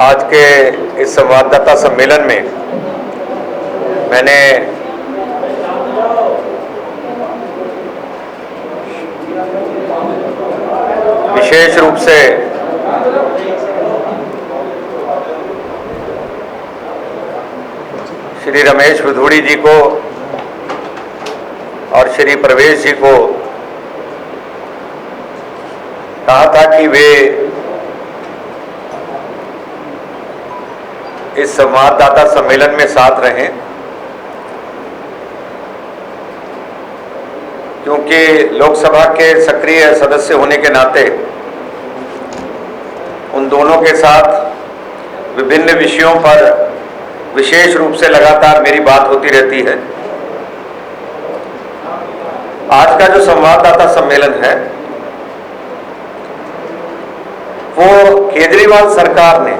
आज के इस संवाददाता सम्मेलन में मैंने विशेष रूप से श्री रमेश विधूड़ी जी को और श्री प्रवेश जी को कहा था कि वे इस संवाददाता सम्मेलन में साथ रहें, क्योंकि लोकसभा के सक्रिय सदस्य होने के नाते उन दोनों के साथ विभिन्न विषयों पर विशेष रूप से लगातार मेरी बात होती रहती है। आज का जो संवाददाता सम्मेलन है वो केजरीवाल सरकार ने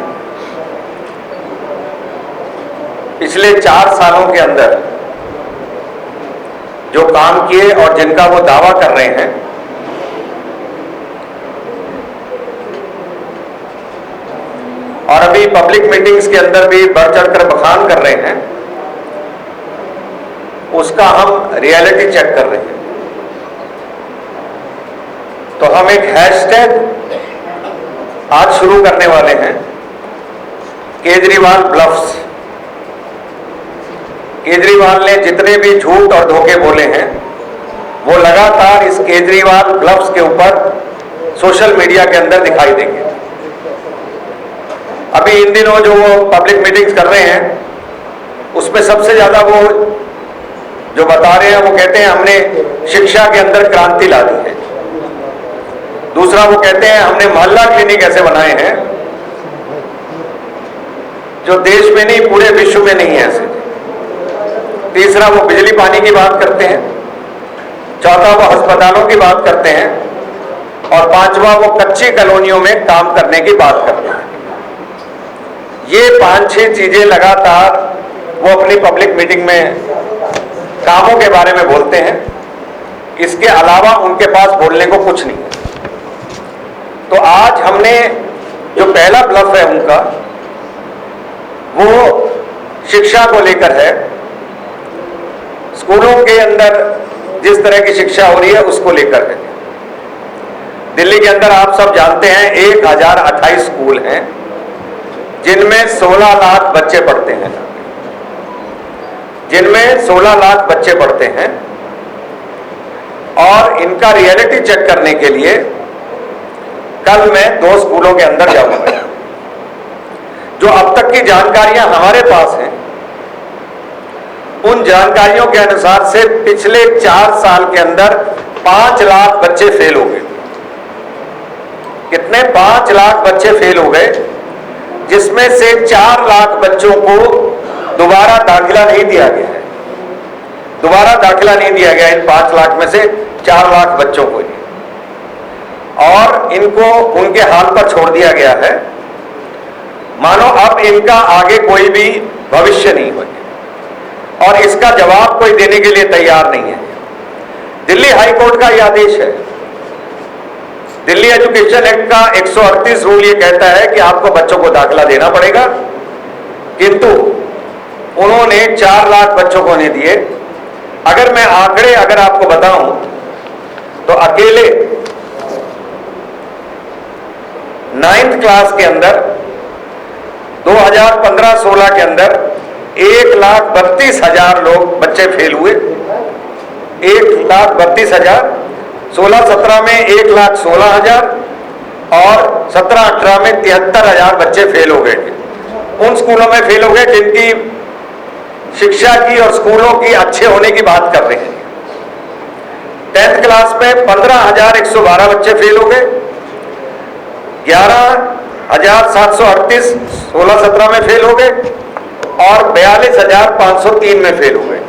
पिछले 4 सालों के अंदर जो काम किए और जिनका वो दावा कर रहे हैं, और अभी पब्लिक मीटिंग्स के अंदर भी बढ़ चढ़कर बखान कर रहे हैं, उसका हम रियलिटी चेक कर रहे हैं। तो हम एक हैशटैग आज शुरू करने वाले हैं, केजरीवाल ब्लफ्स। केजरीवाल ने जितने भी झूठ और धोखे बोले हैं वो लगातार इस केजरीवाल ब्लफ्स के ऊपर सोशल मीडिया के अंदर दिखाई देंगे। अभी इन दिनों जो वो पब्लिक मीटिंग्स कर रहे हैं उसमें सबसे ज्यादा वो जो बता रहे हैं वो कहते हैं हमने शिक्षा के अंदर क्रांति ला दी है। दूसरा वो कहते हैं हमने मोहल्ला क्लिनिक ऐसे बनाए हैं जो देश में नहीं पूरे विश्व में नहीं है ऐसे। तीसरा वो बिजली पानी की बात करते हैं, चौथा वो अस्पतालों की बात करते हैं, और पांचवा वो कच्ची कॉलोनियों में काम करने की बात करते हैं। ये 5-6 चीजें लगातार वो अपनी पब्लिक मीटिंग में कामों के बारे में बोलते हैं। इसके अलावा उनके पास बोलने को कुछ नहीं है। तो आज हमने जो पहला ब्लफ है उनका वो शिक्षा को लेकर है। स्कूलों के अंदर जिस तरह की शिक्षा हो रही है उसको लेकर है। दिल्ली के अंदर आप सब जानते हैं 1028 स्कूल हैं जिनमें 16 लाख बच्चे पढ़ते हैं, जिनमें 16 लाख बच्चे पढ़ते हैं। और इनका रियलिटी चेक करने के लिए कल मैं 2 स्कूलों के अंदर जाऊंगा। जो अब तक की जानकारियां हमारे पास हैं उन जानकारियों के अनुसार से पिछले 4 साल के अंदर 5 लाख बच्चे फेल हो गए। कितने? 5 लाख बच्चे फेल हो गए, जिसमें से 4 लाख बच्चों को दोबारा दाखिला नहीं दिया गया है। दोबारा दाखिला नहीं दिया गया इन 5 लाख में से 4 लाख बच्चों को, और इनको उनके हाल पर छोड़ दिया गया है, मानो अब इनका आगे कोई भी भविष्य नहीं हो, और इसका जवाब कोई देने के लिए तैयार नहीं है। दिल्ली हाई कोर्ट का यह आदेश है। दिल्ली एजुकेशन एक्ट का 138 रूल ये कहता है कि आपको बच्चों को दाखिला देना पड़ेगा, किंतु उन्होंने 4 लाख बच्चों को नहीं दिए। अगर मैं आंकड़े आपको बताऊं तो अकेले 9th क्लास के अंदर 2015-16 के अंदर 1,32,000 लोग बच्चे फेल हुए। 1,32,000। 16-17 में 1,16,000 और 17-18 में 73,000 बच्चे फेल हो गए थे। उन स्कूलों में फेल हो गए जिनकी शिक्षा की और स्कूलों की अच्छे होने की बात कर रहे हैं। 10th क्लास में 15,112 बच्चे फेल हो गए। 11,738 16-17 में फेल हो गए और 42,503 में फेल हो गए।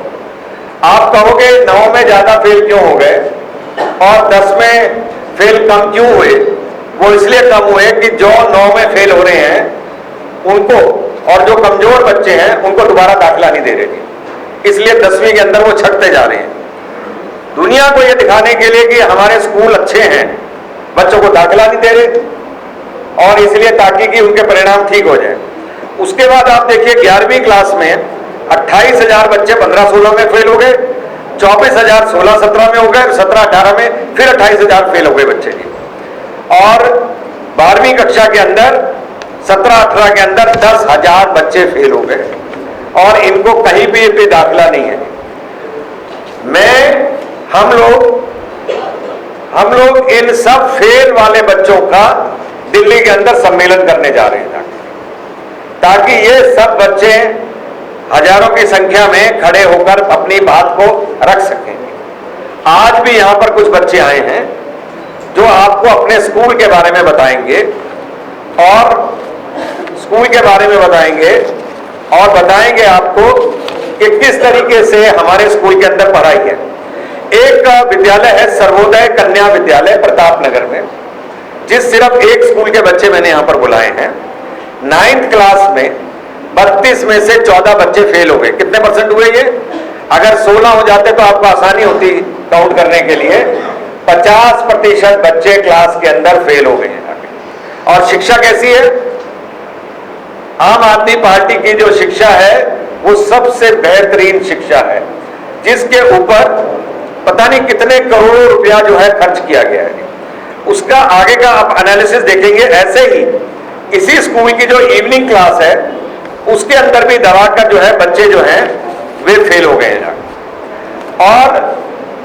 आप कहोगे 9 में ज्यादा फेल क्यों हो गए और 10 में फेल कम क्यों हुए? वो इसलिए कम हुए कि जो 9 में फेल हो रहे हैं उनको, और जो कमजोर बच्चे हैं उनको दोबारा दाखिला नहीं दे रहे, इसलिए 10वीं के अंदर वो छटते जा रहे हैं। दुनिया को ये दिखाने के लिए कि हमारे स्कूल अच्छे हैं, बच्चों को दाखिला नहीं दे रहे, और इसलिए ताकि कि उनके परिणाम ठीक हो जाए। उसके बाद आप देखिए 11वीं क्लास में 28,000 बच्चे 15-16 में फेल हो गए, 24,000 16-17 में हो गए, 17-18 में फिर 28,000 फेल हो गए बच्चे जी। और 12वीं कक्षा के अंदर 17-18 के अंदर 10,000 बच्चे फेल हो गए और इनको कहीं भी दाखिला नहीं है। हम लोग इन सब फेल वाले बच्चों का दिल्ली के अंदर सम्मेलन करने जा रहे हैं ताकि ये सब बच्चे हजारों की संख्या में खड़े होकर अपनी बात को रख सकें। आज भी यहां पर कुछ बच्चे आए हैं जो आपको अपने स्कूल के बारे में बताएंगे और बताएंगे आपको कि किस तरीके से हमारे स्कूल के अंदर पढ़ाई है। एक विद्यालय है सर्वोदय कन्या विद्यालय प्रतापनगर में, जिस सिर्फ एक स्कूल के बच्चे मैंने यहां पर बुलाए हैं। 9th क्लास में 32 में से 14 बच्चे फेल हो गए। कितने परसेंट हुए ये? अगर 16 हो जाते तो आपको आसानी होती काउंट करने के लिए। 50% बच्चे क्लास के अंदर फेल हो गए हैं। और शिक्षा कैसी है? आम आदमी पार्टी की जो शिक्षा है वो सबसे बेहतरीन शिक्षा है, जिसके ऊपर पता नहीं कितने करोड़ों रुपया जो है खर्च किया गया है। उसका आगे का आप एनालिसिस देखेंगे। ऐसे ही इसी स्कूल की जो इवनिंग क्लास है उसके अंदर भी दबाकर जो है बच्चे जो हैं वे फेल हो गए हैं। और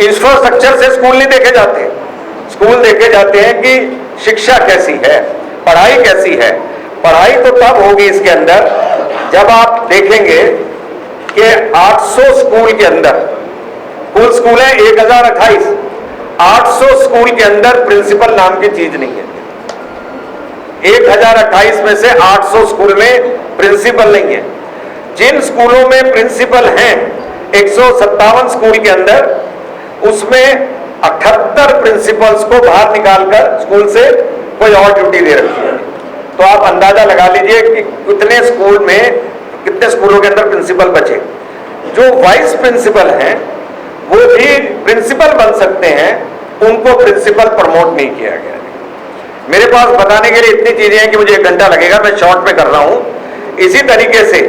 इंफ्रास्ट्रक्चर से स्कूल नहीं देखे जाते, स्कूल देखे जाते हैं कि शिक्षा कैसी है, पढ़ाई कैसी है। पढ़ाई तो तब होगी इसके अंदर जब आप देखेंगे कि 800 स्कूल के अंदर, कुल स्कूल है 1028, 800 स्कूल के अंदर प्रिंसिपल नाम की चीज नहीं है। 1028 में से 800 स्कूल में प्रिंसिपल नहीं है। जिन स्कूलों में प्रिंसिपल हैं 157 स्कूल के अंदर, उसमें 78 प्रिंसिपल्स को बाहर निकालकर स्कूल से कोई और ड्यूटी दे रखी है। तो आप अंदाजा लगा लीजिए कि कितने स्कूलों के अंदर प्रिंसिपल बचे। जो वाइस प्रिंसिपल हैं वो भी प्रिंसिपल बन सकते हैं, उनको प्रिंसिपल प्रमोट नहीं किया गया। मेरे पास बताने के लिए इतनी चीजें हैं कि मुझे 1 घंटा लगेगा, मैं शॉर्ट में कर रहा हूं। इसी तरीके से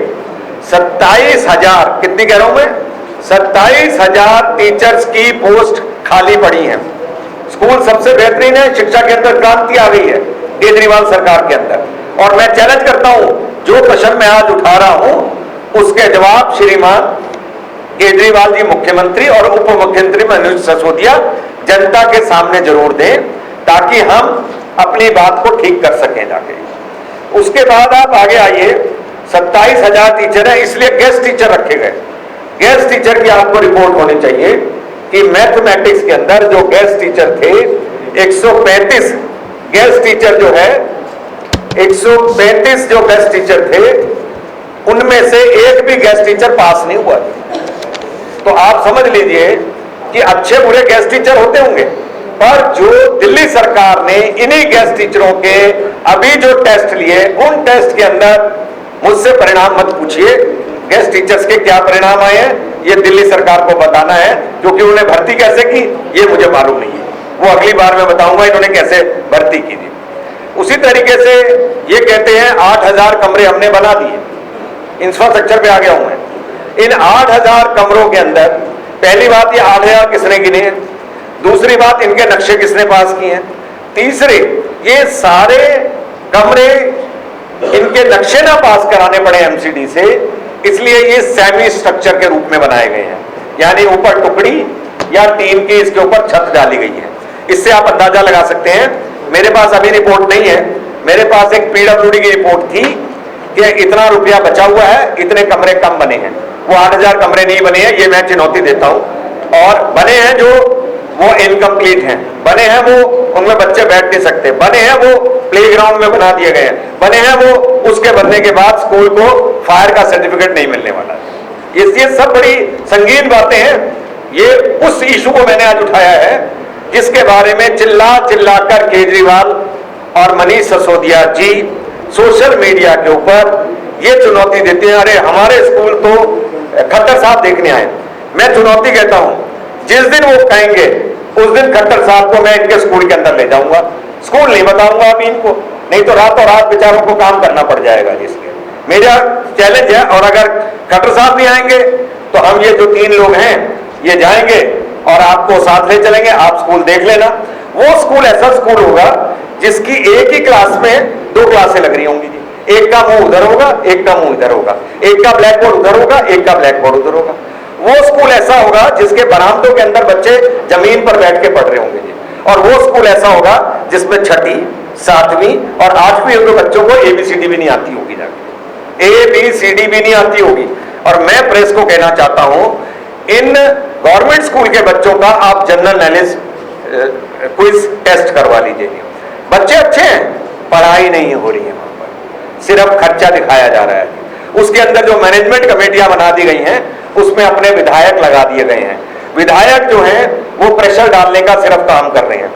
27,000, कितनी कह रहा हूं मैं, 27,000 टीचर्स की पोस्ट खाली पड़ी हैं। स्कूल सबसे बेहतरीन है, शिक्षा के अंदर क्रांति आ गई है केजरीवाल सरकार के अंदर। और मैं चैलेंज करता हूं, जो प्रश्न मैं आज उठा रहा हूं उसके जवाब श्रीमान केजरीवाल जी मुख्यमंत्री और उप मुख्यमंत्री मनीष सिसोदिया जनता के सामने जरूर दें, ताकि हम अपनी बात को ठीक कर सकें जाके। उसके बाद आप आगे आइए, 27,000 टीचर है, इसलिए गेस्ट टीचर रखे गए। गेस्ट टीचर की आपको रिपोर्ट होनी चाहिए कि मैथमेटिक्स के अंदर जो गेस्ट टीचर थे 135 गेस्ट टीचर जो है 135 जो गेस्ट टीचर थे, उनमें से एक भी गेस्ट टीचर पास नहीं हुआ। तो आप समझ लीजिए कि अच्छे बुरे गेस्ट टीचर होते होंगे, पर जो दिल्ली सरकार ने इन्हीं गेस्ट टीचरों के अभी जो टेस्ट लिए, उन टेस्ट के अंदर मुझसे परिणाम मत पूछिए, गेस्ट टीचर्स के क्या परिणाम आए हैं ये दिल्ली सरकार को बताना है, क्योंकि उन्होंने भर्ती कैसे की ये मुझे मालूम नहीं है। वो अगली बार मैं बताऊंगा इन्होंने कैसे भर्ती की थी। उसी तरीके से ये कहते हैं 8,000 कमरे हमने बना दिए, इंफ्रास्ट्रक्चर पे आ गया हूं मैं। इन 8,000 कमरों के अंदर पहली बात ये 8,000 किसने गिने हैं, दूसरी बात इनके नक्शे किसने पास किए हैं, तीसरे ये सारे कमरे इनके नक्शे ना पास कराने पड़े एमसीडी से, इसलिए ये सेमी स्ट्रक्चर के रूप में बनाए गए हैं, यानी ऊपर टुकड़ी या टीन की इसके ऊपर छत डाली गई है। इससे आप अंदाजा लगा सकते हैं। मेरे पास अभी रिपोर्ट नहीं है, मेरे पास एक पीडब्ल्यूडी की रिपोर्ट थी कि इतना रुपया बचा हुआ है, इतने कमरे कम बने हैं। वो 8,000 कमरे नहीं बने हैं, ये मैं चुनौती देता हूं। और बने हैं जो वो इनकम्प्लीट हैं, बने हैं वो उनमें बच्चे बैठ नहीं सकते, बने हैं वो प्लेग्राउंड में बना दिए गए हैं, बने हैं वो उसके बनने के बाद स्कूल को फायर का सर्टिफिकेट नहीं मिलने वाला। ये सब बड़ी संगीन बातें हैं। ये उस इशू को मैंने आज उठाया है जिसके बारे में चिल्लाकर केजरीवाल और मनीष सिसोदिया जी सोशल मीडिया के ऊपर ये चुनौती देते हैं, अरे हमारे स्कूल तो खट्टर साहब देखने आए। मैं चुनौती कहता हूं, जिस दिन वो कहेंगे उस दिन खट्टर साहब को मैं इनके स्कूल के अंदर ले जाऊंगा, स्कूल नहीं बताऊंगा अभी इनको, नहीं तो रातों रात बेचारों को काम करना पड़ जाएगा। इसलिए मेरा चैलेंज है, और अगर खट्टर साहब भी आएंगे तो हम ये जो 3 लोग हैं ये जाएंगे और आपको साथ ले चलेंगे। आप स्कूल देख लेना, वो स्कूल ऐसा स्कूल होगा जिसकी एक ही क्लास में 2 क्लासें लग रही होंगी जी। एक का मुंह उधर होगा, एक का मुंह इधर होगा, एक का ब्लैक बोर्ड उधर होगा, एक का ब्लैक बोर्ड उधर होगा। वो स्कूल ऐसा होगा जिसके बरामदों के अंदर बच्चे जमीन पर बैठ के पढ़ रहे होंगे जी। और वो स्कूल ऐसा होगा जिसमें 6वीं 7वीं और 8वीं के बच्चों को ABCD भी नहीं आती होगी, जाके ABCD भी नहीं आती होगी। और मैं प्रेस को कहना चाहता हूं, इन गवर्नमेंट स्कूल के बच्चों का आप जनरल नॉलेज क्विज टेस्ट करवा लीजिए। बच्चे अच्छे हैं, पढ़ाई नहीं हो रही है वहां पर, सिर्फ खर्चा दिखाया जा रहा है। उसके अंदर जो मैनेजमेंट कमेटियां बना दी गई हैं उसमें अपने विधायक लगा दिए गए हैं। विधायक जो हैं वो प्रेशर डालने का सिर्फ काम कर रहे हैं।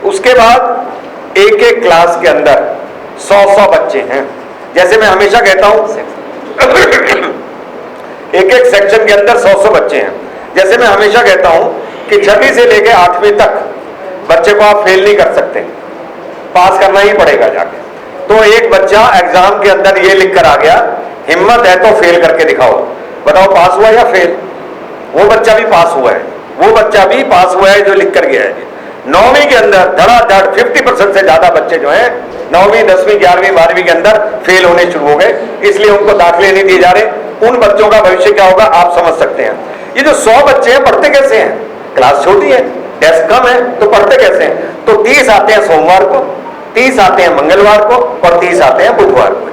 उसके बाद एक एक क्लास के अंदर 100 बच्चे हैं। जैसे मैं हमेशा कहता हूं एक एक सेक्शन के अंदर 100 बच्चे हैं। जैसे मैं हमेशा कहता हूं कि 6वीं से लेकर 8वीं तक बच्चे को आप फेल नहीं कर सकते, पास करना ही पड़ेगा जाके। तो एक बच्चा एग्जाम के अंदर ये लिख कर आ गया, हिम्मत है तो फेल करके दिखाओ, बताओ पास हुआ या फेल? वो बच्चा भी पास हुआ है, वो बच्चा भी पास हुआ है जो लिख कर गया है। 9वीं के अंदर धड़ाधड़ 50% से ज्यादा बच्चे जो हैं 9वीं 10वीं 11वीं 12वीं के अंदर फेल होने शुरू हो गए, इसलिए उनको दाखिले नहीं दिए जा रहे। उन बच्चों का भविष्य क्या होगा आप समझ सकते हैं। ये जो 100 बच्चे हैं पढ़ते कैसे हैं? क्लास छोटी है, टेस्ट कम है, तो पढ़ते कैसे हैं? तो 30 आते हैं सोमवार को, 30 आते हैं मंगलवार को और 30 आते हैं बुधवार को।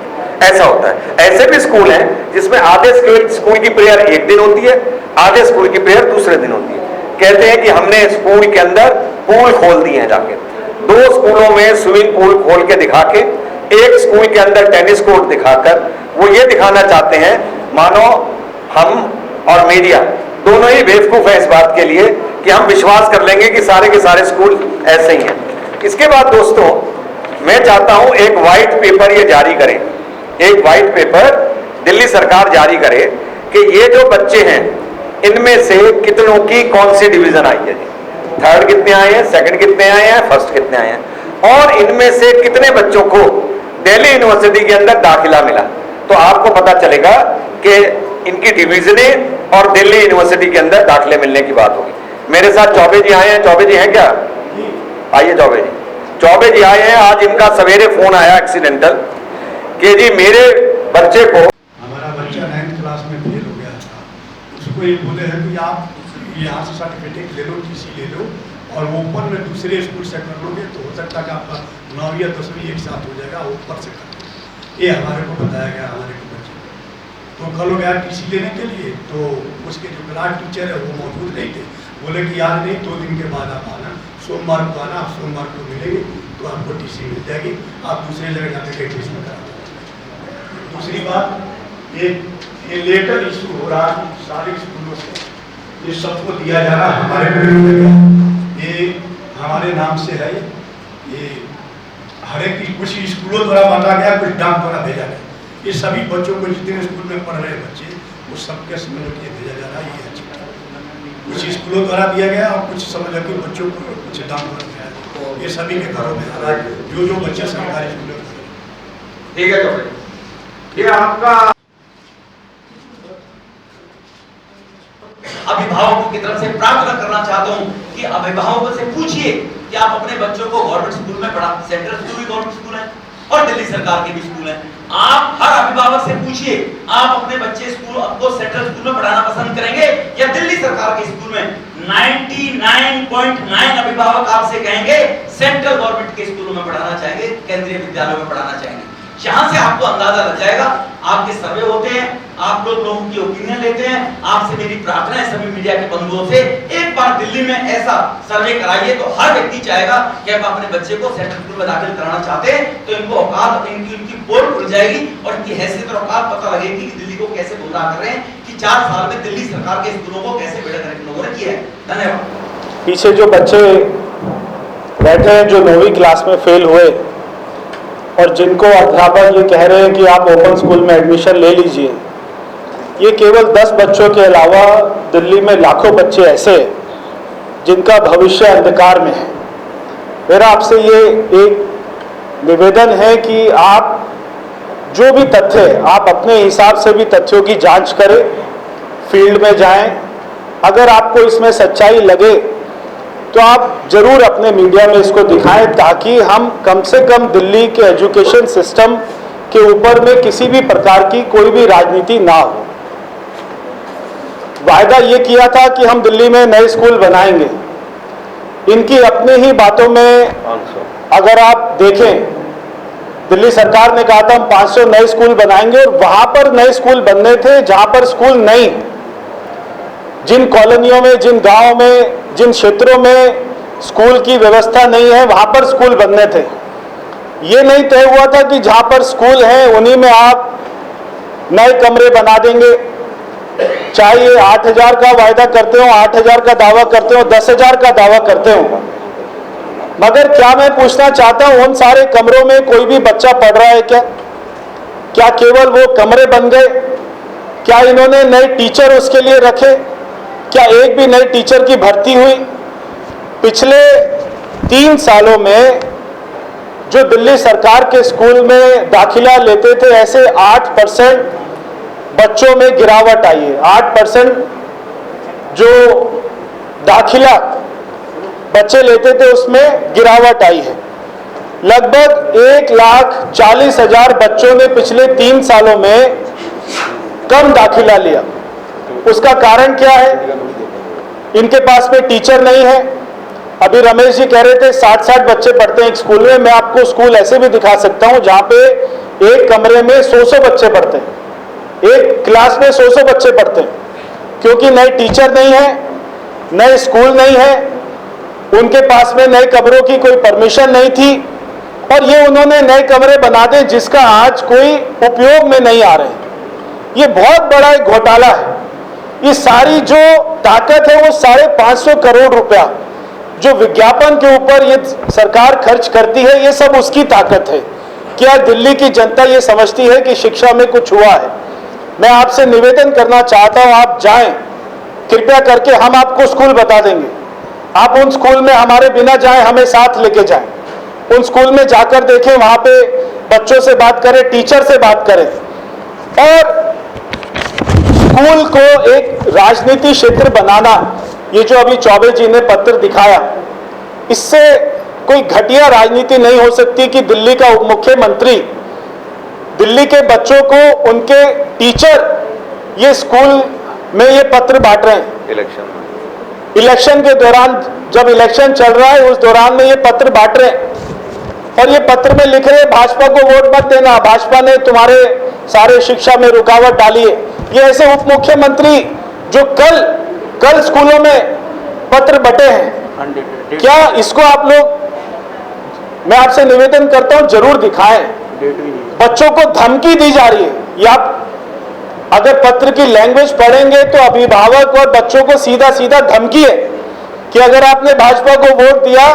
ऐसा होता है। ऐसे भी स्कूल हैं जिसमें आधे स्कूल की प्रेयर एक दिन होती है, आधे स्कूल की प्रेयर दूसरे दिन होती है। कहते हैं कि हमने स्कूल के अंदर पूल खोल दिए हैं जाके। 2 स्कूलों में स्विमिंग पूल खोल के दिखा के, एक स्कूल के अंदर टेनिस कोर्ट दिखाकर वो ये दिखाना चाहते हैं मानो हम और मीडिया दोनों ही बेवकूफ है इस बात के लिए कि हम विश्वास कर लेंगे कि सारे के सारे स्कूल ऐसे ही हैं। इसके बाद दोस्तों मैं चाहता हूं एक व्हाइट पेपर ये जारी करें, एक व्हाइट पेपर दिल्ली सरकार जारी करे कि ये जो बच्चे हैं इनमें से कितनों की कौन सी डिवीजन आई है, 3rd कितने आए हैं, 2nd कितने आए हैं, 1st कितने आए हैं, और इनमें से कितने बच्चों को दिल्ली यूनिवर्सिटी के अंदर दाखिला मिला। तो आपको पता चलेगा कि इनकी डिवीजनें और दिल्ली यूनिवर्सिटी के अंदर दाखिले मिलने की बात होगी। मेरे साथ चौबे जी आए हैं, चौबे जी हैं क्या? आइए चौबे जी। चौबे जी आए हैं। आज इनका सवेरे फोन आया एक्सीडेंटल कि जी मेरे बच्चे को, हमारा बच्चा 9th क्लास में फेल हो गया था, उसको ये बोले हैं कि आप यहाँ से सर्टिफिकेट ले लो, TC ले लो और ओपन में दूसरे स्कूल से कर लोगे तो हो सकता है कि आपका 9वीं या 10वीं एक साथ हो जाएगा, ऊपर से कर लो। ये हमारे को बताया गया हमारे को बच्चे। तो कल हो गया TC लेने के लिए, तो उसके जो क्लास टीचर है वो मौजूद नहीं थे। बोले कि आज नहीं 2 दिन के बाद आप आना, सोमवार को आना, आप सोमवार को मिलेंगे तो आपको TC मिल जाएगी, आप दूसरे जगह जाकर के टेस्ट में करा। दूसरी बात, ये लेटर इशू हो रहा है सारे स्कूलों से, ये सबको दिया जा रहा है, हमारे को ये हमारे नाम से है। ये हर एक कुछ स्कूलों द्वारा बांटा गया, कुछ डाक द्वारा भेजा गया। ये सभी बच्चों को जितने स्कूल में पढ़ रहे हैं बच्चे वो सबके समझ के भेजा जा रहा है। ये अच्छा कुछ स्कूलों द्वारा दिया गया और कुछ समझ के बच्चों को कुछ डाक द्वारा दिया गया। ये सभी के घरों में आ रहा है जो बच्चे सरकारी स्कूलों में। ठीक है तो ये आपका अभिभावकों की तरफ से प्रार्थना करना चाहता हूं कि अभिभावकों से पूछिए कि आप अपने बच्चों को गवर्नमेंट स्कूल में पढ़ा, सेंट्रल स्कूल भी गवर्नमेंट स्कूल है और दिल्ली सरकार के भी स्कूल है। आप हर अभिभावक से पूछिए आप अपने बच्चे स्कूल आपको सेंट्रल स्कूल में पढ़ाना पसंद करेंगे या दिल्ली सरकार के स्कूल में? 99.9 अभिभावक आपसे कहेंगे सेंट्रल गवर्नमेंट के स्कूलों में पढ़ाना चाहेंगे, केंद्रीय विद्यालयों में पढ़ाना चाहेंगे। यहां से आपको अंदाजा लग जाएगा। आपके सर्वे होते हैं, आप लोगों की ओपिनियन लेते हैं। आपसे मेरी प्रार्थना है सभी मीडिया के बंधुओं से, एक बार दिल्ली में ऐसा सर्वे कराइए तो हर व्यक्ति चाहेगा कि आप अपने बच्चे को सेंट्रल स्कूल में दाखिल कराना चाहते हैं तो इनको औकात, इनकी पोल खुल जाएगी और इनकी हैसियत और औकात पता लगेगी कि दिल्ली को कैसे गुमराह कर रहे हैं, कि 4 साल में दिल्ली सरकार के स्कूलों को कैसे बेड़ा करके लोगों ने किया है। धन्यवाद। पीछे जो बच्चे बैठे हैं जो 9वीं क्लास में फेल हुए और जिनको अध्यापक ये कह रहे हैं कि आप ओपन स्कूल में एडमिशन ले लीजिए, ये केवल 10 बच्चों के अलावा दिल्ली में लाखों बच्चे ऐसे हैं जिनका भविष्य अंधकार में है। मेरा आपसे ये एक निवेदन है कि आप जो भी तथ्य है, आप अपने हिसाब से भी तथ्यों की जांच करें, फील्ड में जाएं। अगर आपको इसमें सच्चाई लगे तो आप जरूर अपने मीडिया में इसको दिखाएं, ताकि हम कम से कम दिल्ली के एजुकेशन सिस्टम के ऊपर में किसी भी प्रकार की कोई भी राजनीति ना हो। वायदा ये किया था कि हम दिल्ली में नए स्कूल बनाएंगे। इनकी अपनी ही बातों में अगर आप देखें, दिल्ली सरकार ने कहा था हम 500 नए स्कूल बनाएंगे, और वहां पर नए स्कूल बनने थे जहां पर स्कूल नहीं, जिन कॉलोनियों में, जिन गांवों में, जिन क्षेत्रों में स्कूल की व्यवस्था नहीं है, वहां पर स्कूल बनने थे। ये नहीं तय हुआ था कि जहां पर स्कूल है उन्हीं में आप नए कमरे बना देंगे। चाहे 8,000 का वायदा करते हो, 8,000 का दावा करते हो, 10,000 का दावा करते हो, मगर क्या मैं पूछना चाहता हूं, उन सारे कमरों में कोई भी बच्चा पढ़ रहा है क्या? क्या केवल वो कमरे बन गए? क्या इन्होंने नए टीचर उसके लिए रखे? क्या एक भी नए टीचर की भर्ती हुई? पिछले 3 सालों में जो दिल्ली सरकार के स्कूल में दाखिला लेते थे, ऐसे 8% बच्चों में गिरावट आई है। 8% जो दाखिला बच्चे लेते थे उसमें गिरावट आई है। लगभग 1,40,000 बच्चों ने पिछले 3 सालों में कम दाखिला लिया। उसका कारण क्या है? इनके पास में टीचर नहीं है। अभी रमेश जी कह रहे थे 60-60 बच्चे पढ़ते हैं एक स्कूल में। मैं आपको स्कूल ऐसे भी दिखा सकता हूं जहां पे एक कमरे में 100 बच्चे पढ़ते हैं, एक क्लास में 100 बच्चे पढ़ते हैं, क्योंकि नए टीचर नहीं है, नए स्कूल नहीं है, उनके पास में नए कमरों की कोई परमिशन नहीं थी, और ये उन्होंने नए कमरे बना दे जिसका आज कोई उपयोग में नहीं आ रहे। ये बहुत बड़ा एक घोटाला है। ये सारी जो ताकत है वो 550 करोड़ रुपया जो विज्ञापन के ऊपर ये सरकार खर्च करती है, ये सब उसकी ताकत है। क्या दिल्ली की जनता ये समझती है कि शिक्षा में कुछ हुआ है? मैं आपसे निवेदन करना चाहता हूं, आप जाएं, कृपया करके हम आपको स्कूल बता देंगे। आप उन स्कूल में हमारे बिना जाएं, हमें साथ लेके जाएं। उन स्कूल में जाकर देखें, वहां पे बच्चों से बात करें, टीचर से बात करें, और स्कूल को एक राजनीति क्षेत्र बनाना, ये जो अभी चौबे जी ने पत्र दिखाया, इससे कोई घटिया राजनीति नहीं हो सकती कि दिल्ली का उप मुख्यमंत्री दिल्ली के बच्चों को, उनके टीचर ये स्कूल में ये पत्र बांट रहे हैं। इलेक्शन के दौरान, जब इलेक्शन चल रहा है उस दौरान में ये पत्र बांट रहे हैं, और ये पत्र में लिख रहे हैं भाजपा को वोट मत देना, भाजपा ने तुम्हारे सारे शिक्षा में रुकावट डाली है। ये ऐसे उप मुख्यमंत्री जो कल स्कूलों में पत्र बटे हैं, क्या इसको आप लोग, मैं आपसे निवेदन करता हूं, जरूर दिखाएं। बच्चों को धमकी दी जा रही है। या अगर पत्र की लैंग्वेज पढ़ेंगे तो अभिभावक और बच्चों को सीधा सीधा धमकी है कि अगर आपने भाजपा को वोट दिया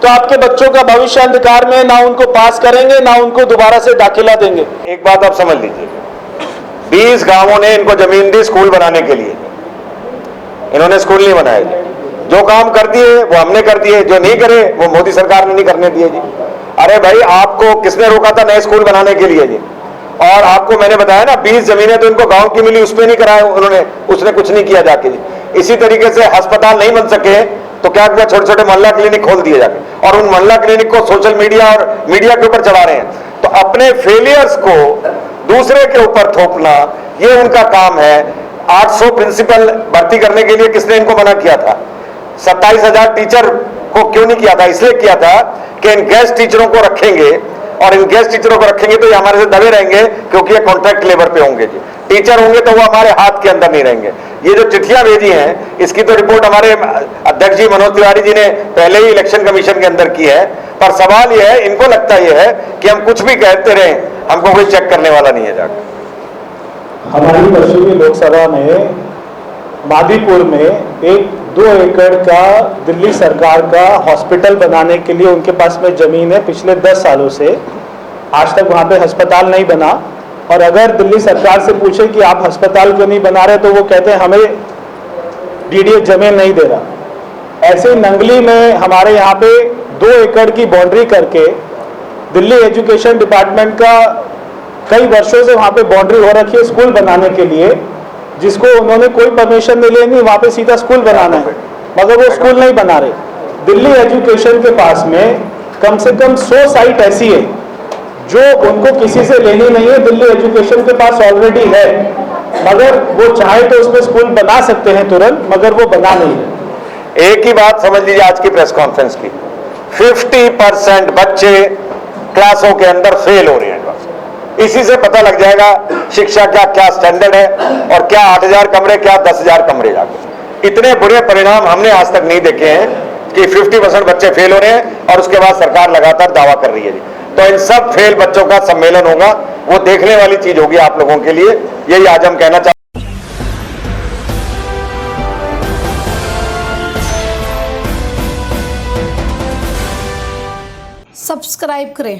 तो आपके बच्चों का भविष्य अंधकार में, ना उनको पास करेंगे, ना उनको दोबारा से दाखिला देंगे। एक बात आप समझ लीजिए, 20 गांवों ने इनको जमीन दी स्कूल बनाने के लिए, इन्होंने स्कूल नहीं बनाए। जो काम कर दिए वो हमने कर दिए, जो नहीं करे वो मोदी सरकार ने नहीं करने दिए जी। अरे भाई, आपको किसने रोका था नए स्कूल बनाने के लिए जी? और आपको मैंने बताया ना, 20 जमीनें तो इनको गांव की मिली, उसमें नहीं कराया उन्होंने, उसने कुछ नहीं किया जाके जी। इसी तरीके से अस्पताल नहीं बन सके तो क्या किया, छोटे छोटे मोहल्ला क्लिनिक खोल दिए जाके, और उन मोहल्ला क्लिनिक को सोशल मीडिया और मीडिया के ऊपर चला रहे हैं। तो अपने फेलियर्स को दूसरे के ऊपर थोपना, ये उनका काम है। 800 प्रिंसिपल भर्ती करने के लिए किसने इनको मना किया था? 27,000 टीचर को क्यों नहीं किया था? इसलिए किया था कि इन गेस्ट टीचरों को रखेंगे, और इन गेस्ट टीचरों को रखेंगे तो ये हमारे से दबे रहेंगे, क्योंकि ये कॉन्ट्रैक्ट लेबर पे होंगे जी। टीचर होंगे तो वो हमारे हाथ के अंदर नहीं रहेंगे। ये जो चिट्ठियां भेजी हैं, इसकी तो रिपोर्ट हमारे अध्यक्ष जी मनोज तिवारी जी ने पहले ही इलेक्शन कमीशन के अंदर की है। पर सवाल यह है, इनको लगता यह है कि हम कुछ भी कहते रहे, हमको कोई चेक करने वाला नहीं है जाकर। हमारी पश्चिमी लोकसभा में मादीपुर में 1-2 एकड़ का दिल्ली सरकार का हॉस्पिटल बनाने के लिए उनके पास में जमीन है। पिछले 10 सालों से आज तक वहां पे अस्पताल नहीं बना, और अगर दिल्ली सरकार से पूछे कि आप अस्पताल क्यों नहीं बना रहे, तो वो कहते हैं हमें डीडीए जमीन नहीं दे रहा। ऐसे नंगली में हमारे यहाँ पे 2 एकड़ की बाउंड्री करके दिल्ली एजुकेशन डिपार्टमेंट का कई वर्षों से वहाँ पे बाउंड्री हो रखी है स्कूल बनाने के लिए, जिसको उन्होंने कोई परमिशन नहीं लेनी, वहाँ पे सीधा स्कूल बनाना है, मगर वो स्कूल नहीं बना रहे। दिल्ली एजुकेशन के पास में कम से कम 100 साइट ऐसी है जो उनको किसी से लेनी नहीं है, दिल्ली एजुकेशन के पास ऑलरेडी है, मगर वो चाहे तो उसमें स्कूल बना सकते हैं तुरंत, मगर वो बना नहीं है। एक ही बात समझ लीजिए आज की प्रेस कॉन्फ्रेंस की, 50% बच्चे क्लासों के अंदर फेल हो रहे हैं। इसी से पता लग जाएगा शिक्षा का क्या स्टैंडर्ड है और क्या 8,000 कमरे, क्या 10,000 कमरे जाके। इतने बुरे परिणाम हमने आज तक नहीं देखे हैं कि 50% बच्चे फेल हो रहे हैं और उसके बाद सरकार लगातार दावा कर रही है जी। तो इन सब फेल बच्चों का सम्मेलन होगा, वो देखने वाली चीज होगी आप लोगों के लिए, यही आज हम कहना चाहते हैं। सब्सक्राइब करें।